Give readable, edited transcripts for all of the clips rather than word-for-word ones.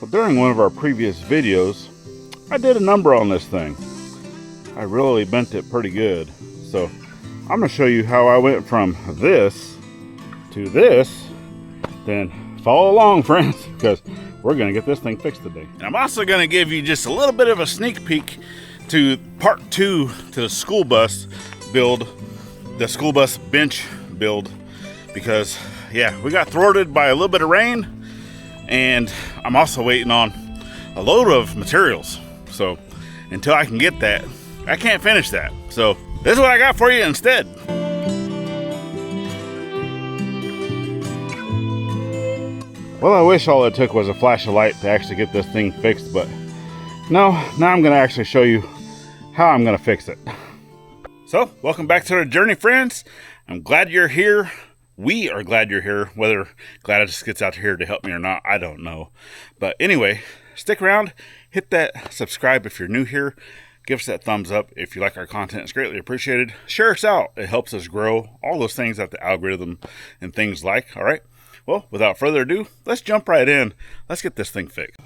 Well, during one of our previous videos, I did a number on this thing. I really bent it pretty good. So I'm going to show you how I went from this to this. Then follow along, friends, because we're going to get this thing fixed today. And I'm also going to give you just a little bit of a sneak peek to part 2 to the school bus build, the school bus bench build, because yeah, we got thwarted by a little bit of rain, and I'm also waiting on a load of materials. So until I can get that, I can't finish that. So this is what I got for you instead. Well, I wish all it took was a flash of light to actually get this thing fixed, but no, now I'm going to actually show you how I'm going to fix it. So, welcome back to our journey, friends. I'm glad you're here. We are glad you're here. Whether Gladys gets out here to help me or not, I don't know. But anyway, stick around. Hit that subscribe if you're new here. Give us that thumbs up if you like our content. It's greatly appreciated. Share us out. It helps us grow. All those things that the algorithm and things like. All right. Well, without further ado, let's jump right in. Let's get this thing fixed.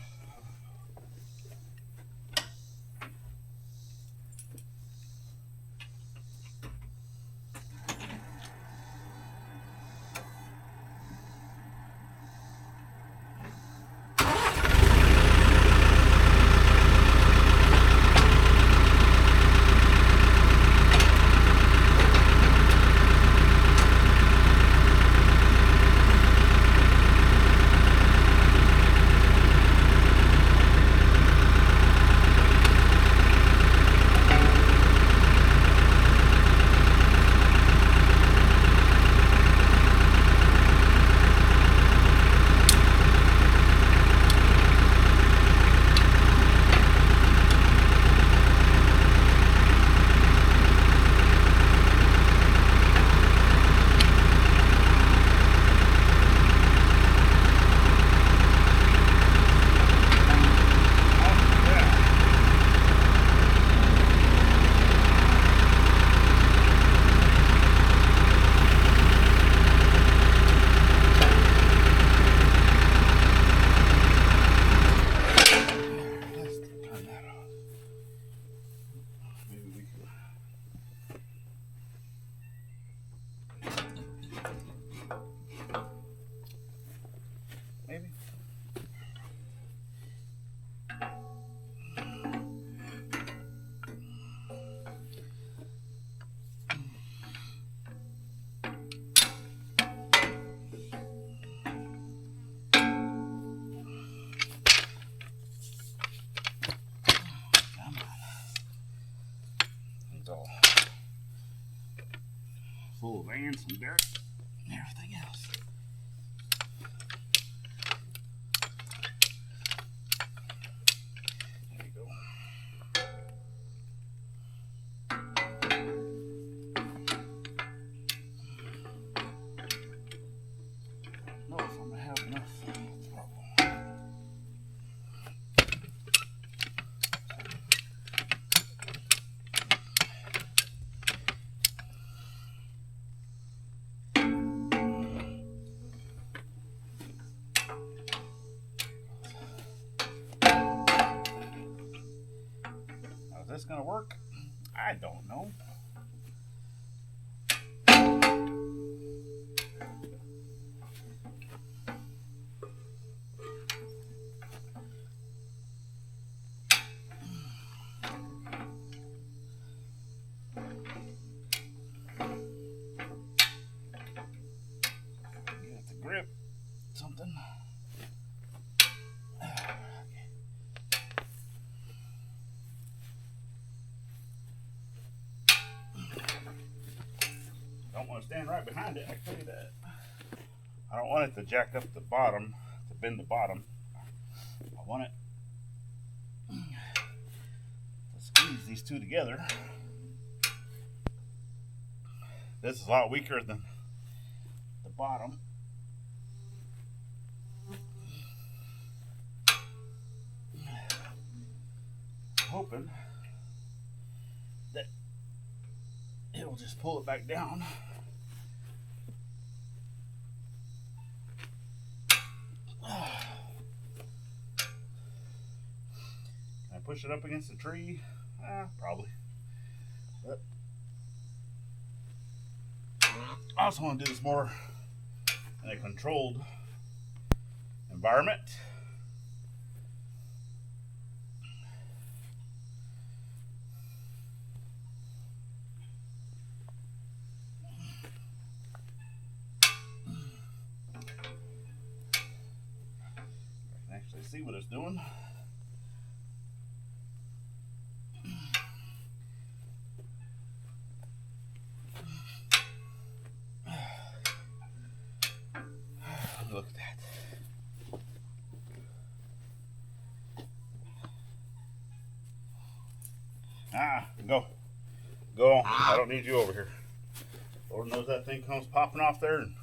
Full of ants and dirt and everything else. There you go. I don't know if I'm gonna have enough trouble. Is this gonna work? I don't know. Get it to grip something. Don't want to stand right behind it, I can tell you that. I don't want it to jack up the bottom, to bend the bottom. I want it to squeeze these two together. This is a lot weaker than the bottom. Hoping that it'll just pull it back down. push it up against the tree? Probably. But I also want to do this more in a controlled environment. I can actually see what it's doing. Look at that. Go. Go on. I don't need you over here. Lord knows that thing comes popping off there and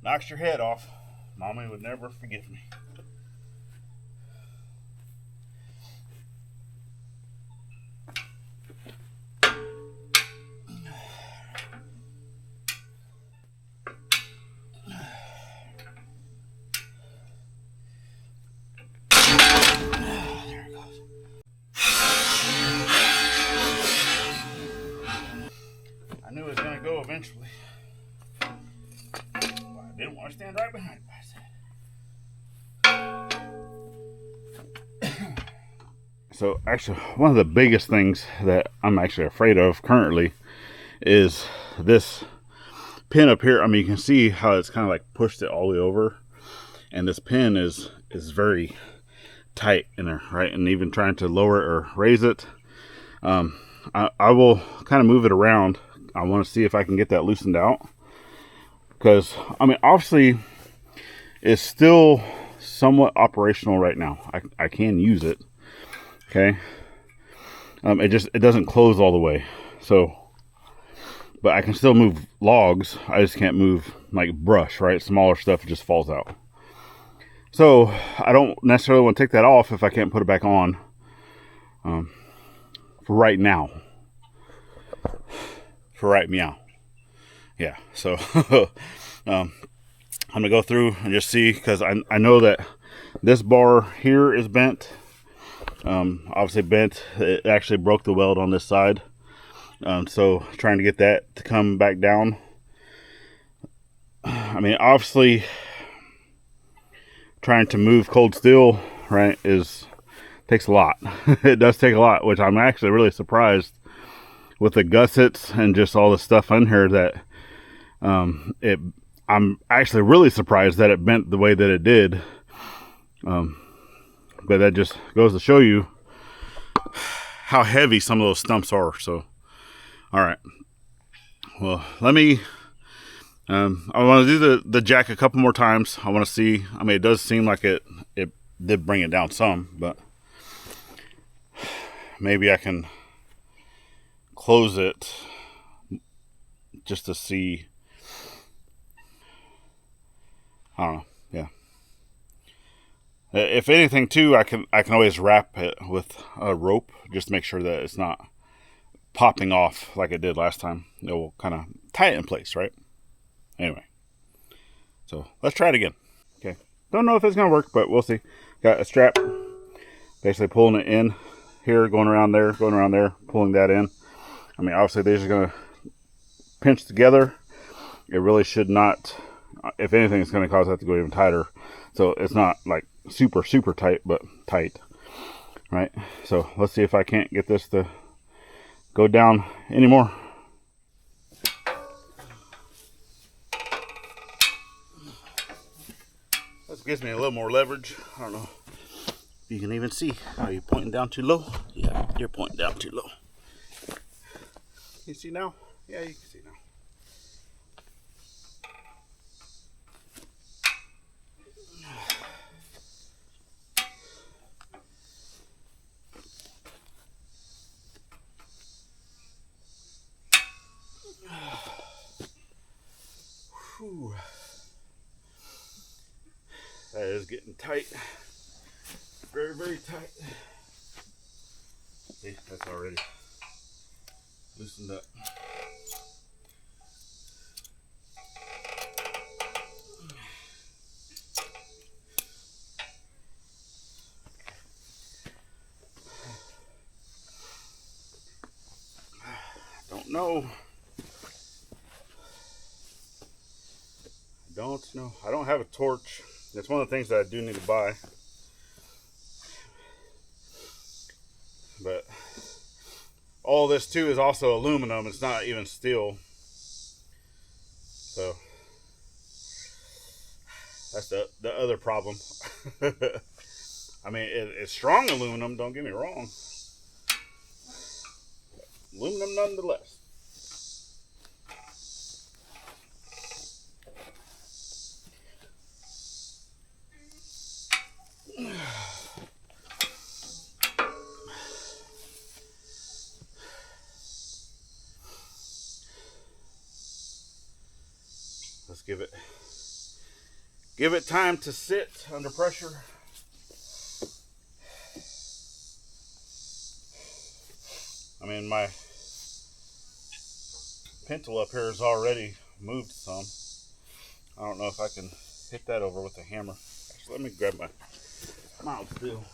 knocks your head off. Mommy would never forgive me. I knew it was going to go eventually. Well, I didn't want to stand right behind it. So actually, one of the biggest things that I'm actually afraid of currently is this pin up here. I mean, you can see how it's kind of like pushed it all the way over. And this pin is very tight in there, right? And even trying to lower it or raise it, I will kind of move it around. I want to see if I can get that loosened out, because I mean, obviously it's still somewhat operational right now. I can use it, okay. It doesn't close all the way, so, but I can still move logs. I just can't move like brush, right? Smaller stuff just falls out. So I don't necessarily want to take that off if I can't put it back on for right now. For right meow. Yeah, so I'm gonna go through and just see, because I know that this bar here is bent. Obviously bent. It actually broke the weld on this side. So trying to get that to come back down. I mean, obviously trying to move cold steel, right, takes a lot. It does take a lot, which I'm actually really surprised with the gussets and just all the stuff in here that I'm actually really surprised that it bent the way that it did. But that just goes to show you how heavy some of those stumps are. So, all right. Well, let me, I want to do the jack a couple more times. I want to see, I mean, it does seem like it did bring it down some, but maybe I can close it just to see. I don't know. Yeah. If anything too, I can always wrap it with a rope just to make sure that it's not popping off like it did last time. It will kind of tie it in place, right? Anyway. So let's try it again. Okay. Don't know if it's going to work, but we'll see. Got a strap. Basically pulling it in here, going around there, pulling that in. I mean, obviously these are going to pinch together. It really should not. If anything, it's going to cause that to go even tighter. So it's not like super tight, but tight, right? So let's see if I can't get this to go down anymore. This gives me a little more leverage. I don't know if you can even see. Are you pointing down too low? Yeah, you're pointing down too low. You see now? Yeah, you can see now. Whew. That is getting tight. Very tight. See, that's already loosened up. know. I don't have a torch. That's one of the things that I do need to buy. But all this too is also aluminum. It's not even steel. So that's the other problem. I mean, it's strong aluminum, don't get me wrong. Aluminum nonetheless. Let's give it time to sit under pressure. I mean, my pintle up here has already moved some. I don't know if I can hit that over with a hammer. Actually, let me grab my mild steel.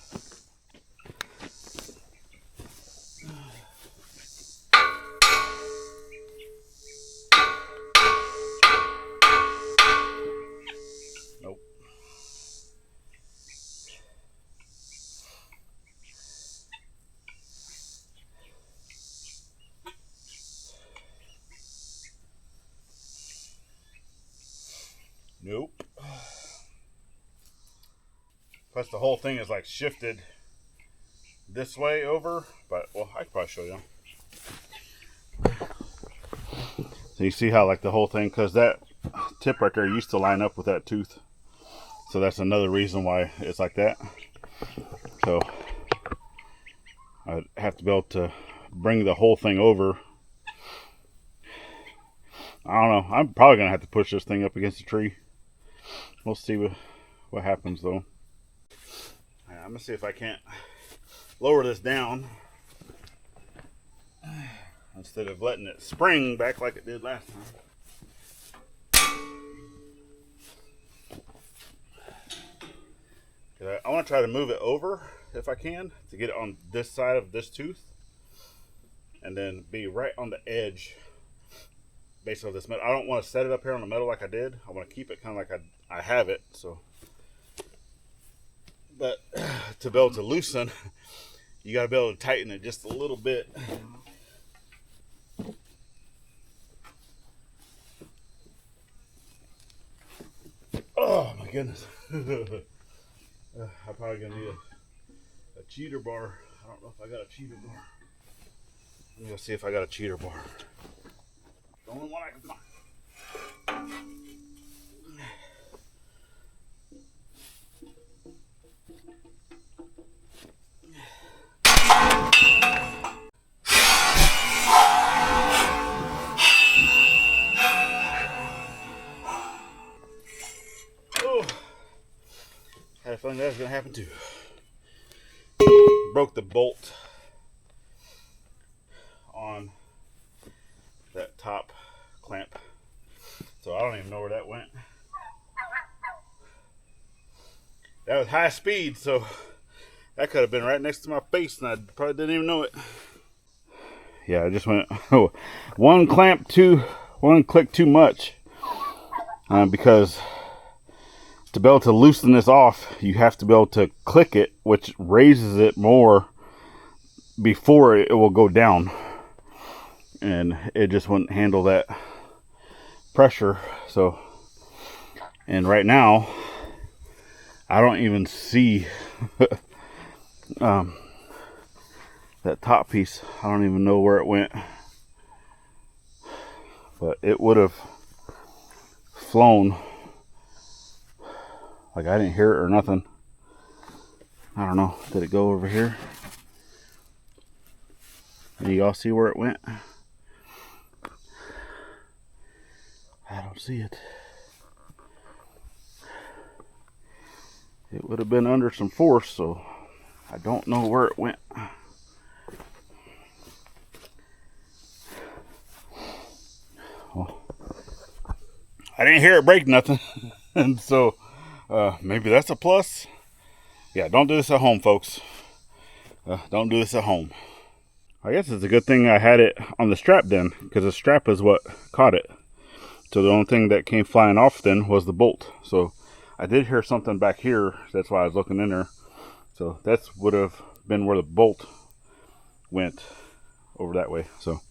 Nope. Nope. Plus the whole thing is like shifted this way over, but well, I could probably show you. So you see how like the whole thing, because that tip right there used to line up with that tooth. So that's another reason why it's like that. So I have to be able to bring the whole thing over. I don't know. I'm probably going to have to push this thing up against the tree. We'll see what happens though. I'm going to see if I can't lower this down instead of letting it spring back like it did last time. I want to try to move it over if I can to get it on this side of this tooth and then be right on the edge basically of this metal. I don't want to set it up here on the metal like I did. I want to keep it kind of like I have it. So, but to be able to loosen, you got to be able to tighten it just a little bit. Oh my goodness. I'm probably gonna need a cheater bar. I don't know if I got a cheater bar. Let me go see if I got a cheater bar. The only one I can find. Oh, had a feeling that was gonna happen too. Broke the bolt on that top clamp, so I don't even know where that went. That was high speed, so that could have been right next to my face and I probably didn't even know it. Yeah, I just went one click too much, because to be able to loosen this off, you have to be able to click it, which raises it more before it will go down. And it just wouldn't handle that pressure. So, and right now, I don't even see that top piece. I don't even know where it went. But it would have flown. Like I didn't hear it or nothing. I don't know. Did it go over here? Do y'all see where it went? I don't see it. It would have been under some force, so I don't know where it went. Well, I didn't hear it break nothing. And so maybe that's a plus. Yeah, don't do this at home, folks. Don't do this at home. I guess it's a good thing I had it on the strap then, because the strap is what caught it. So the only thing that came flying off then was the bolt. So I did hear something back here. That's why I was looking in there. So that would have been where the bolt went, over that way. So,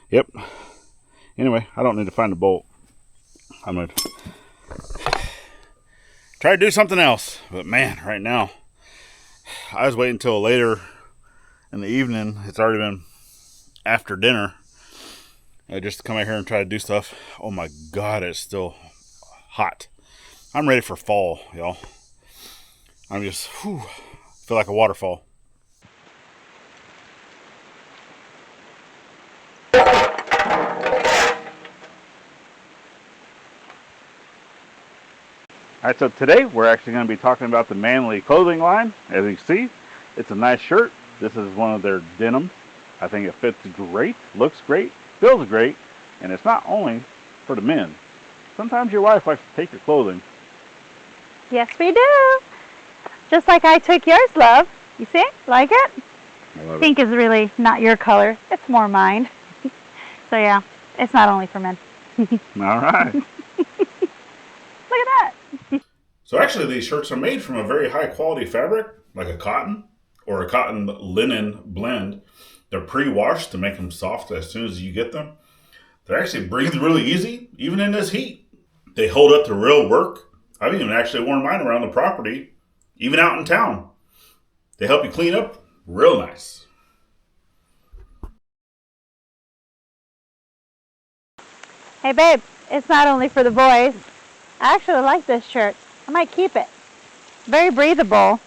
yep. Anyway, I don't need to find the bolt. I'm going to try to do something else. But man, right now, I was waiting until later in the evening. It's already been after dinner. I just come out here and try to do stuff. Oh my God, it's still hot. I'm ready for fall, y'all. I'm just, feel like a waterfall. Alright, so today we're actually going to be talking about the Manly clothing line. As you can see, it's a nice shirt. This is one of their denim. I think it fits great, looks great, feels great, and it's not only for the men. Sometimes your wife likes to take your clothing. Yes, we do. Just like I took yours, love. You see? Like it? I love Pink is really not your color. It's more mine. So yeah, it's not only for men. Alright. Look at that. So actually these shirts are made from a very high quality fabric, like a cotton or a cotton linen blend. They're pre-washed to make them soft as soon as you get them. They actually breathe really easy, even in this heat. They hold up to real work. I've even actually worn mine around the property, even out in town. They help you clean up real nice. Hey babe, it's not only for the boys. I actually like this shirt. I might keep it. Very breathable.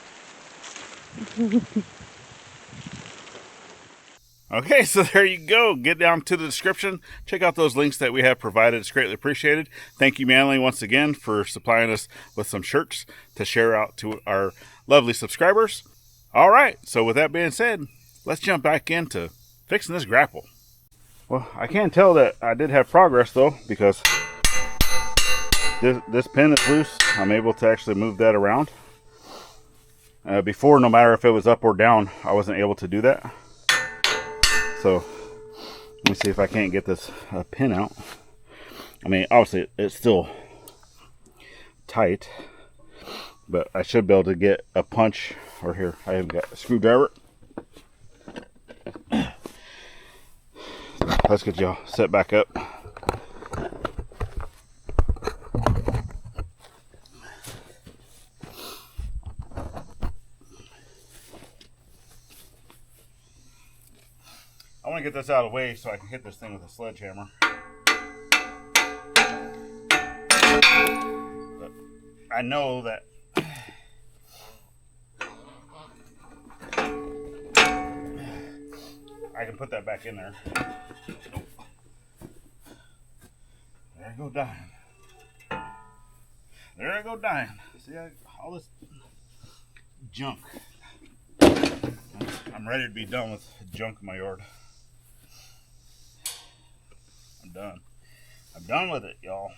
Okay, so there you go. Get down to the description. Check out those links that we have provided. It's greatly appreciated. Thank you, Manly, once again for supplying us with some shirts to share out to our lovely subscribers. All right, so with that being said, let's jump back into fixing this grapple. Well, I can tell that I did have progress, though, because this pin is loose. I'm able to actually move that around. Before, no matter if it was up or down, I wasn't able to do that. So let me see if I can't get this pin out. I mean, obviously it's still tight, but I should be able to get a punch. Or here, I haven't got a screwdriver. Let's get y'all set back up. I want to get this out of the way so I can hit this thing with a sledgehammer. But I know that I can put that back in there. There I go dying. There I go dying. See, all this junk. I'm ready to be done with junk in my yard. I'm done. I'm done with it, y'all.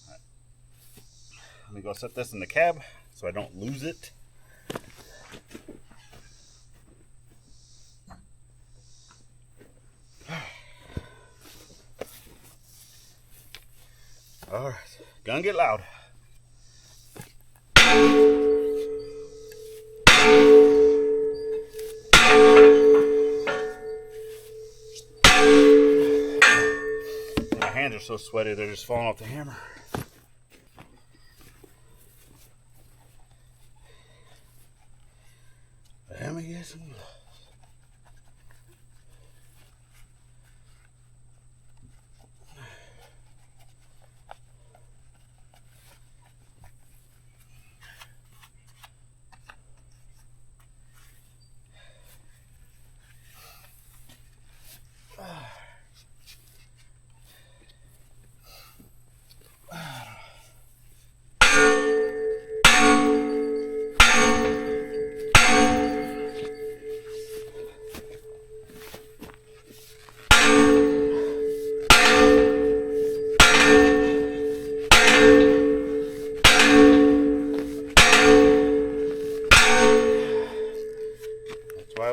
Right. Let me go set this in the cab so I don't lose it. All right, gonna get loud. My hands are so sweaty, they're just falling off the hammer. Let me get some gloves.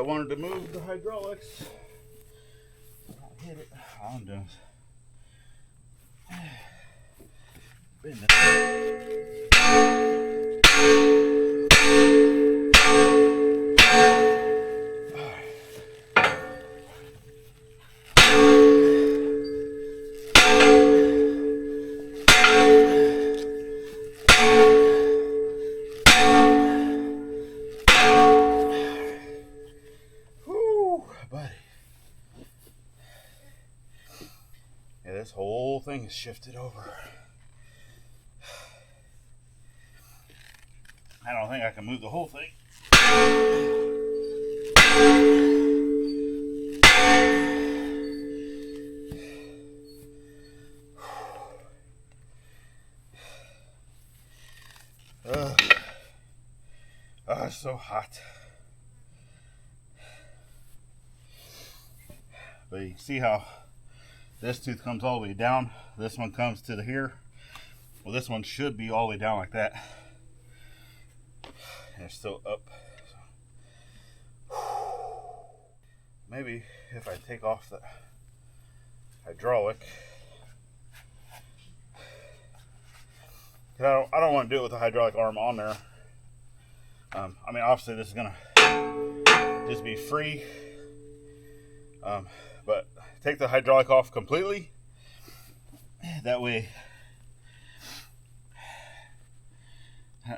wanted to move the hydraulics. I hit it. All I'm doing is bend it. This whole thing is shifted over. I don't think I can move the whole thing. Oh, it's so hot. But you can see how this tooth comes all the way down. This one comes to the here. Well, this one should be all the way down like that. And it's still up. Maybe if I take off the hydraulic. I don't want to do it with the hydraulic arm on there. I mean, obviously this is gonna just be free. But take the hydraulic off completely. That way,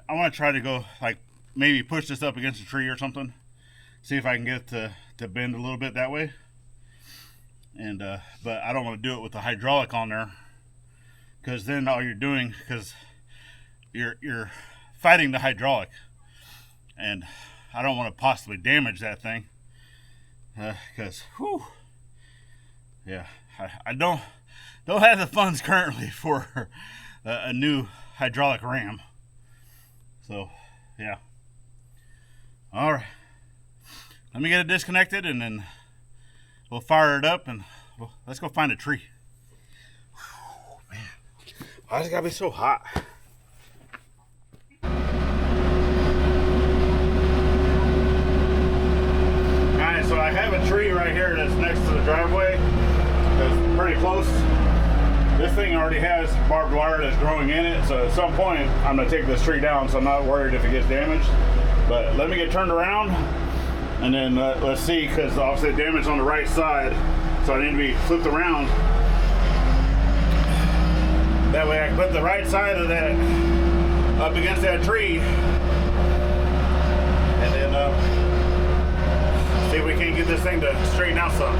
I want to try to go like maybe push this up against a tree or something. See if I can get it to bend a little bit that way. And but I don't want to do it with the hydraulic on there, because then all you're doing, because you're fighting the hydraulic, and I don't want to possibly damage that thing. Because yeah, I don't have the funds currently for a new hydraulic ram. So yeah. All right, let me get it disconnected and then we'll fire it up and let's go find a tree. Whew, man, why does it gotta be so hot? Alright, so I have a tree right here that's next to the driveway. That's pretty close. This thing already has barbed wire that's growing in it, so at some point I'm going to take this tree down, so I'm not worried if it gets damaged. But let me get turned around and then let's see, because obviously the damage on the right side, so I need to be flipped around. That way I can put the right side of that up against that tree and then see if we can't get this thing to straighten out some.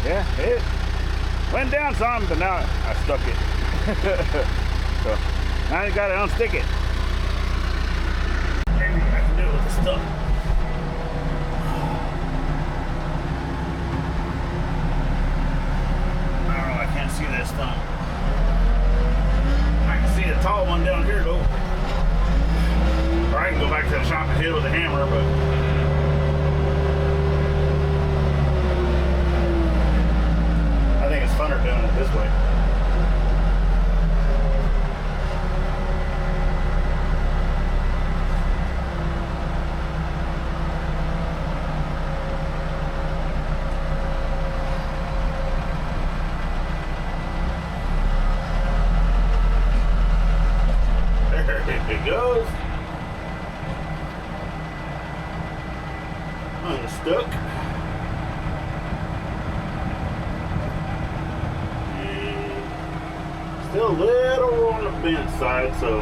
Yeah, it went down some, but now I stuck it. So now you gotta unstick it. Maybe I can do it with the stuff. back to the shop and hit it with a hammer, but I think it's funner doing it this way. There it goes. Unstuck. And still a little on the bent side, so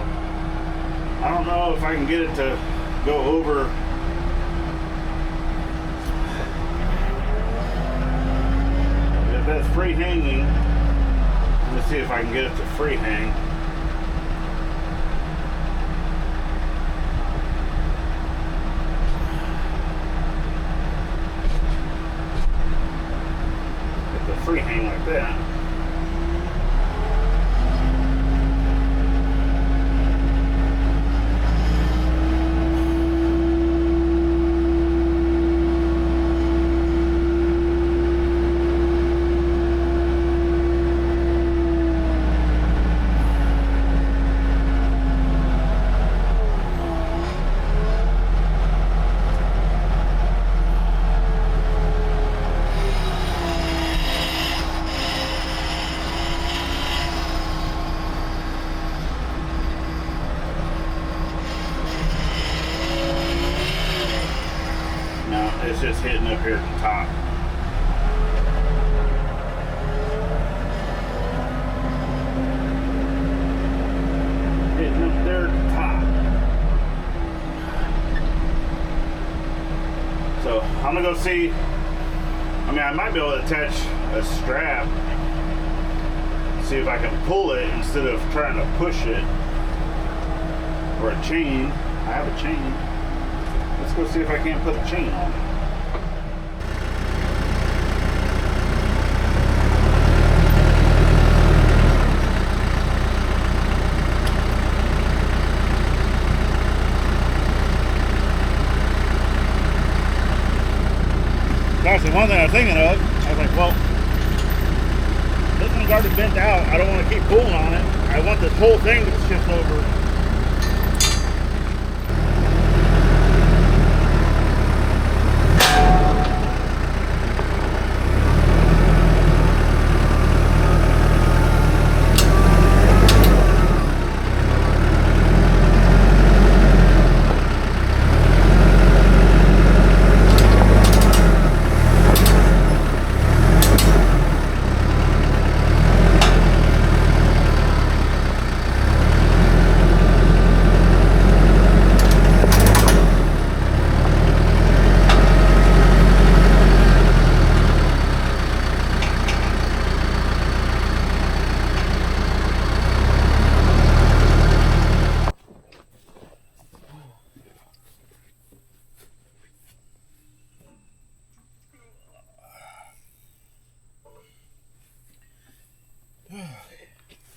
I don't know if I can get it to go over. If that's free hanging, let's see if I can get it to free hang. Free hang like that. It's just hitting up here at the top. Hitting up there at the top. So I'm gonna go see. I mean, I might be able to attach a strap. See if I can pull it instead of trying to push it. Or a chain. I have a chain. Let's go see if I can't put a chain on it. Actually, one thing I was thinking of, I was like, well, this one's already bent out. I don't want to keep pulling on it. I want this whole thing to shift over.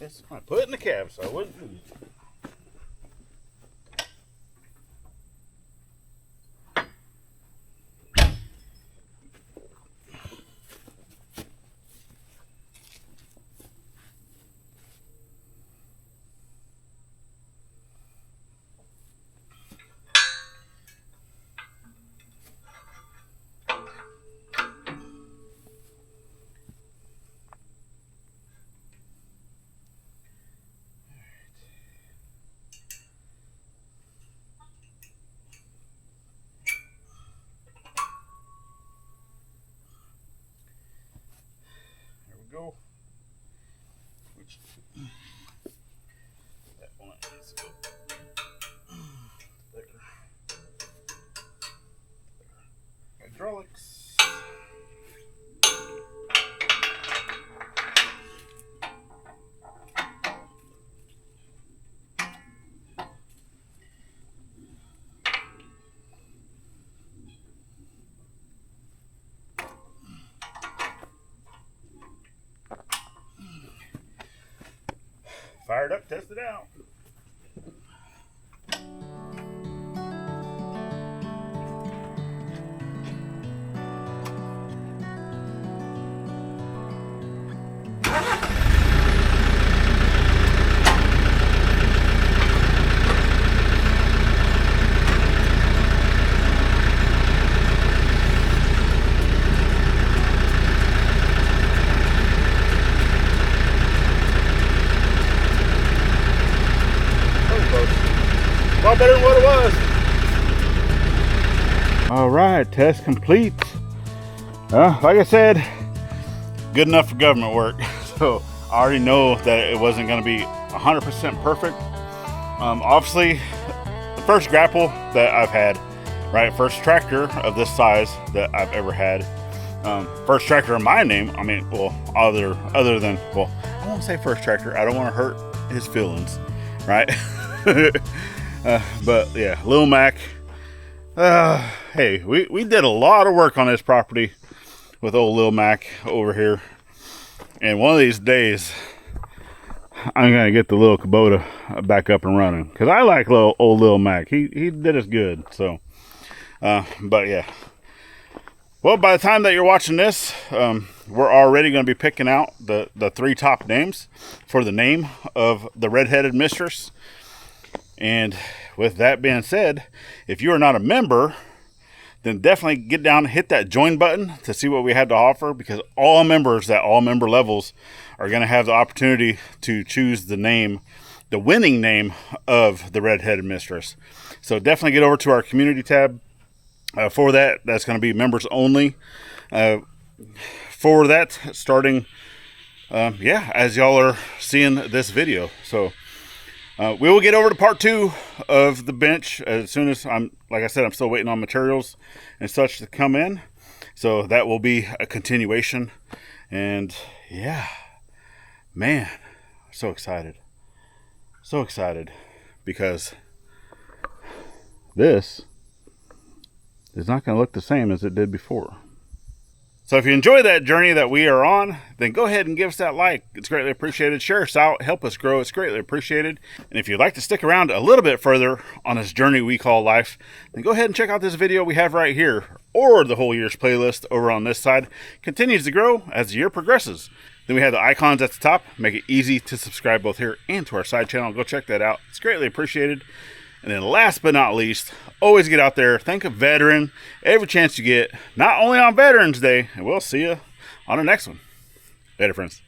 Yes, I put it in the cab so I wouldn't move. Go. Which that one needs to go there. Hydraulics. Fired up, test it out. All right, test complete. Like I said, good enough for government work. So I already know that it wasn't going to be 100% perfect. Obviously, the first grapple that I've had, right? First tractor of this size that I've ever had. First tractor in my name. I mean, well, other than, well, I won't say first tractor. I don't want to hurt his feelings, right? But yeah, Lil Mac. Hey, we did a lot of work on this property with old Lil Mac over here. And one of these days, I'm gonna get the little Kubota back up and running, because I like old Lil Mac. He did us good. So, but yeah. Well, by the time that you're watching this, we're already going to be picking out the 3 top names for the name of the redheaded mistress. And with that being said, if you are not a member, then definitely get down and hit that join button to see what we have to offer, because all members at all member levels are going to have the opportunity to choose the name, the winning name of the redheaded mistress. So definitely get over to our community tab. For that, that's going to be members only. For that, starting, as y'all are seeing this video. So we will get over to part 2 of the bench as soon as like I said, I'm still waiting on materials and such to come in. So that will be a continuation. And yeah, man, so excited. So excited, because this is not going to look the same as it did before. So if you enjoy that journey that we are on, then go ahead and give us that like. It's greatly appreciated. Share us out. Help us grow. It's greatly appreciated. And if you'd like to stick around a little bit further on this journey we call life, then go ahead and check out this video we have right here, or the whole year's playlist over on this side. Continues to grow as the year progresses. Then we have the icons at the top. Make it easy to subscribe both here and to our side channel. Go check that out. It's greatly appreciated. And then last but not least, always get out there, thank a veteran every chance you get, not only on Veterans Day, and we'll see you on the next one. Later, friends.